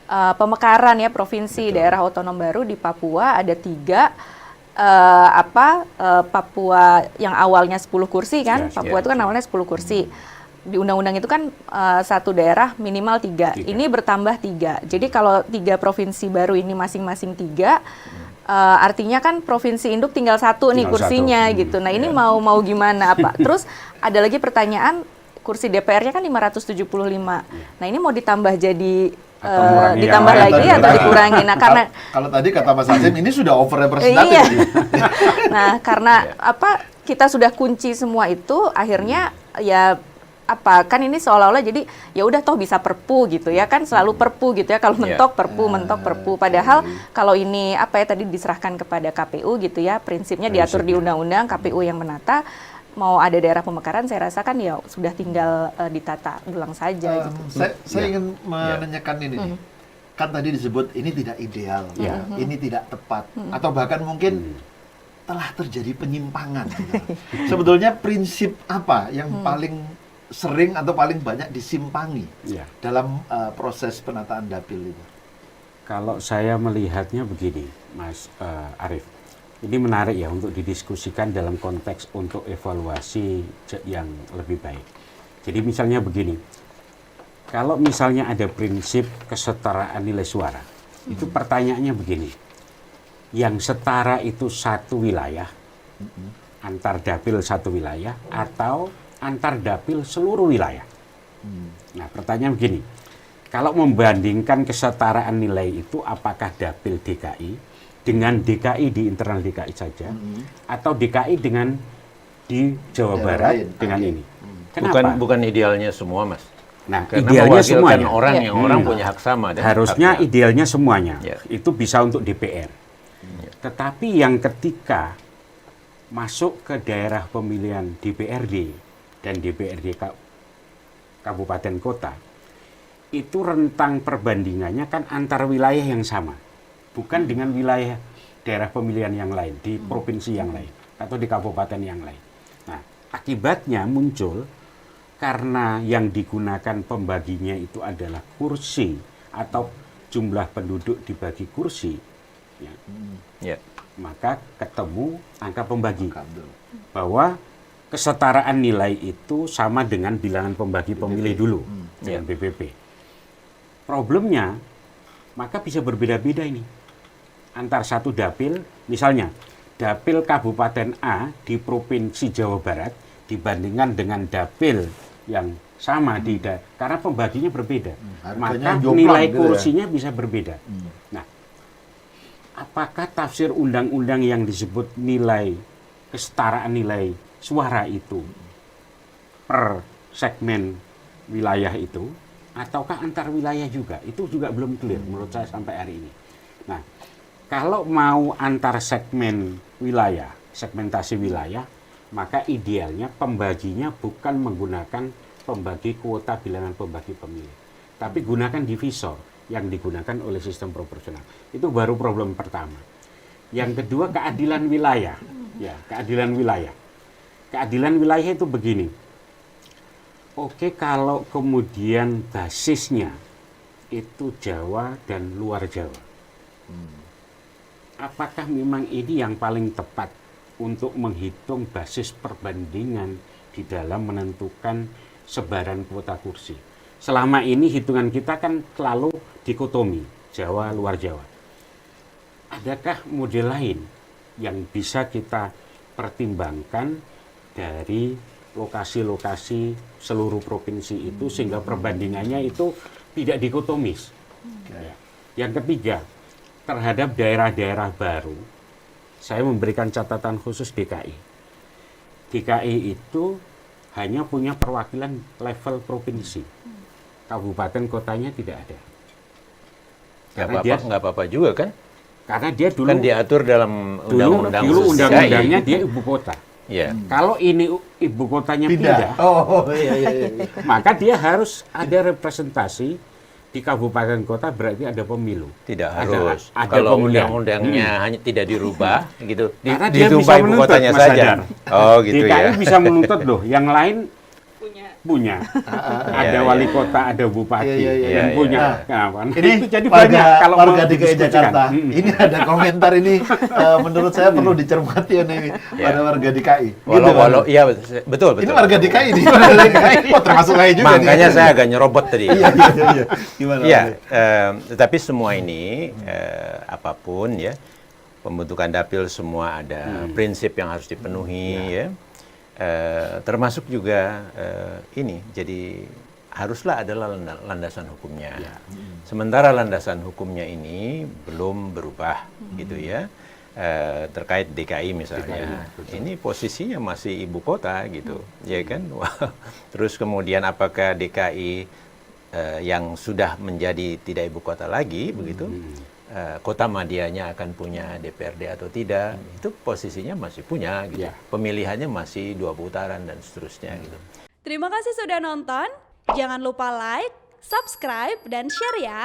pemekaran ya provinsi daerah otonom baru di Papua ada 3. Papua yang awalnya 10 kursi kan, Papua itu kan awalnya 10 kursi. Di undang-undang itu kan satu daerah minimal 3. Ini bertambah 3. Jadi kalau 3 provinsi baru ini masing-masing 3, artinya kan provinsi induk tinggal 1 nih kursinya gitu. Nah ini mau gimana apa? Terus ada lagi pertanyaan, kursi DPR-nya kan 575. Nah ini mau ditambah jadi ditambah lagi atau dikurangi? Nah karena kalau tadi kata Mas Hasim ini sudah over representatif. Iya. Nah karena kita sudah kunci semua itu, akhirnya ya kan ini seolah-olah jadi ya udah toh bisa perpu gitu ya kan, selalu perpu gitu ya, kalau mentok perpu, padahal kalau ini tadi diserahkan kepada KPU gitu ya, prinsipnya diatur di undang-undang, KPU yang menata. Mau ada daerah pemekaran, saya rasa kan ya sudah tinggal ditata ulang saja gitu. Saya ingin menanyakan ini nih. Kan tadi disebut ini tidak ideal, ini tidak tepat, atau bahkan mungkin telah terjadi penyimpangan. Sebetulnya prinsip apa yang paling sering atau paling banyak disimpangi dalam proses penataan dapil itu? Kalau saya melihatnya begini, Mas Arief. Ini menarik ya untuk didiskusikan dalam konteks untuk evaluasi yang lebih baik. Jadi misalnya begini, kalau misalnya ada prinsip kesetaraan nilai suara, itu pertanyaannya begini, yang setara itu satu wilayah, antar dapil satu wilayah, atau antar dapil seluruh wilayah? Nah pertanyaan begini, kalau membandingkan kesetaraan nilai itu apakah dapil DKI dengan DKI di internal DKI saja, atau DKI dengan di Jawa Barat dengan ini? Kenapa? Bukan idealnya semua, Mas. Nah, karena idealnya semuanya. Orang yang orang punya hak sama. Dan harusnya idealnya semuanya. Itu bisa untuk DPR. Tetapi yang ketika masuk ke daerah pemilihan DPRD dan DPRD kabupaten kota, itu rentang perbandingannya kan antar wilayah yang sama. Bukan dengan wilayah daerah pemilihan yang lain, di provinsi yang lain, atau di kabupaten yang lain. Nah, akibatnya muncul karena yang digunakan pembaginya itu adalah kursi atau jumlah penduduk dibagi kursi, maka ketemu angka pembagi. Bahwa kesetaraan nilai itu sama dengan bilangan pembagi pemilih dulu, dengan BPP. Problemnya, maka bisa berbeda-beda ini. Antar satu dapil, misalnya dapil Kabupaten A di Provinsi Jawa Barat dibandingkan dengan dapil yang sama karena pembaginya berbeda, maka nilai kursinya bisa berbeda. Nah, apakah tafsir undang-undang yang disebut nilai kesetaraan nilai suara itu per segmen wilayah itu, ataukah antar wilayah juga? Itu juga belum clear menurut saya sampai hari ini. Nah, kalau mau antar segmen wilayah, segmentasi wilayah, maka idealnya pembaginya bukan menggunakan pembagi kuota bilangan pembagi pemilih, tapi gunakan divisor yang digunakan oleh sistem proporsional. Itu baru problem pertama. Yang kedua, keadilan wilayah. Ya, keadilan wilayah. Keadilan wilayah itu begini. Oke, kalau kemudian basisnya itu Jawa dan luar Jawa. Apakah memang ini yang paling tepat untuk menghitung basis perbandingan di dalam menentukan sebaran kuota kursi? Selama ini hitungan kita kan selalu dikotomi, Jawa, luar Jawa. Adakah model lain yang bisa kita pertimbangkan dari lokasi-lokasi seluruh provinsi itu sehingga perbandingannya itu tidak dikotomis? Yang ketiga, terhadap daerah-daerah baru, saya memberikan catatan khusus DKI. DKI itu hanya punya perwakilan level provinsi. Kabupaten kotanya tidak ada. Nggak apa-apa juga kan? Karena dia dulu kan diatur dalam undang-undang dulu undang-undangnya dia ibu kota. Kalau ini ibu kotanya pindah, maka dia harus ada representasi di kabupaten kota, berarti ada pemilu. Tidak harus. Ada kalau undang-undangnya hanya tidak dirubah, gitu. Karena dia bisa menuntut, kotanya Mas saja. Hadar. Oh, gitu DKI ya. bisa menuntut loh. Yang lain punya. Ada wali kota, ada bupati yang punya. Nah, Ini itu jadi warga, banyak kalau warga mau DKI didiskusikan. Jakarta. Ini ada komentar ini menurut saya perlu dicermati ini pada warga DKI. Walau iya betul. Ini warga DKI nih. Warga DKI. Oh, termasuk saya juga. Makanya saya agak nyerobot tadi. Iya. Gimana? Iya, tetapi semua ini apapun ya, pembentukan dapil semua ada prinsip yang harus dipenuhi ya. Termasuk juga ini, jadi haruslah adalah landasan hukumnya. Sementara landasan hukumnya ini belum berubah gitu ya. Terkait DKI misalnya, ini posisinya masih ibu kota gitu, ya kan? Terus kemudian apakah DKI yang sudah menjadi tidak ibu kota lagi begitu, kota madianya akan punya DPRD atau tidak, itu posisinya masih punya gitu. Pemilihannya masih 2 putaran dan seterusnya gitu. Terima kasih sudah nonton. Jangan lupa like, subscribe, dan share ya.